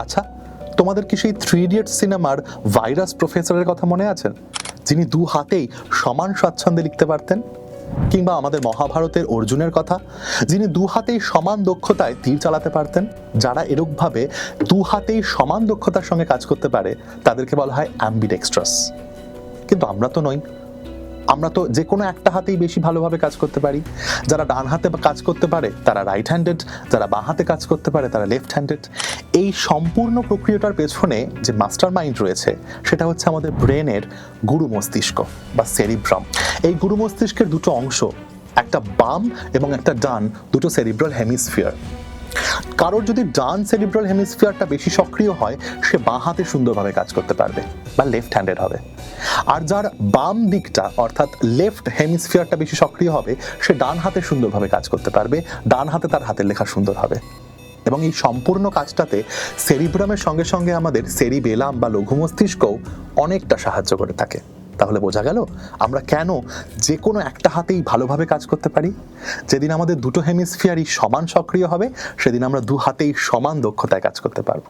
আচ্ছা, তোমাদের কি সেই 3 ইডিয়টস সিনেমার ভাইরাস প্রফেসরের কথা মনে আছে, যিনি 2 হাতেই সমান স্বাচ্ছন্দ্যে লিখতে পারতেন? কিংবা আমাদের মহাভারতের অর্জুনের কথা, যিনি 2 হাতেই সমান দক্ষতায় তীর চালাতে পারতেন? যারা এরকমভাবে 2 হাতেই সমান দক্ষতার সঙ্গে কাজ করতে পারে তাদেরকে বলা হয় অ্যাম্বিডেক্সট্রাস। কিন্তু আমরা তো নই, আমরা তো যে কোনো একটা হাতেই বেশি ভালোভাবে কাজ করতে পারি। যারা ডান হাতে কাজ করতে পারে তারা রাইট হ্যান্ডেড, যারা বাঁ হাতে কাজ করতে পারে তারা লেফট হ্যান্ডেড। এই সম্পূর্ণ প্রক্রিয়াটার পেছনে যে মাস্টার মাইন্ড রয়েছে সেটা হচ্ছে আমাদের ব্রেনের গুরু মস্তিষ্ক বা সেরিব্রাম। এই গুরু মস্তিষ্কের দুটো অংশ, একটা বাম এবং একটা ডান, দুটো সেরিব্রাল হেমিস্ফিয়ার। কারোর যদি ডান সেরিব্রাল হেমিস্ফিয়ারটা বেশি সক্রিয় হয় সে বাঁ হাতে সুন্দরভাবে কাজ করতে পারবে বা লেফট হ্যান্ডেড হবে। আর যার বাম দিকটা অর্থাৎ লেফট হেমিস্ফিয়ারটা বেশি সক্রিয় হবে সে ডান হাতে সুন্দরভাবে কাজ করতে পারবে, ডান হাতে তার হাতের লেখা সুন্দর হবে। এবং এই সম্পূর্ণ কাজটাতে সেরিব্রামের সঙ্গে সঙ্গে আমাদের সেরিবেলাম বা লঘু মস্তিষ্কও অনেকটা সাহায্য করে থাকে। তাহলে বোঝা গেল আমরা কেন যে কোনো একটা হাতেই ভালোভাবে কাজ করতে পারি। যেদিন আমাদের দুটো হেমিস্ফিয়ারই সমান সক্রিয় হবে সেদিন আমরা 2 হাতেই সমান দক্ষতায় কাজ করতে পারবো।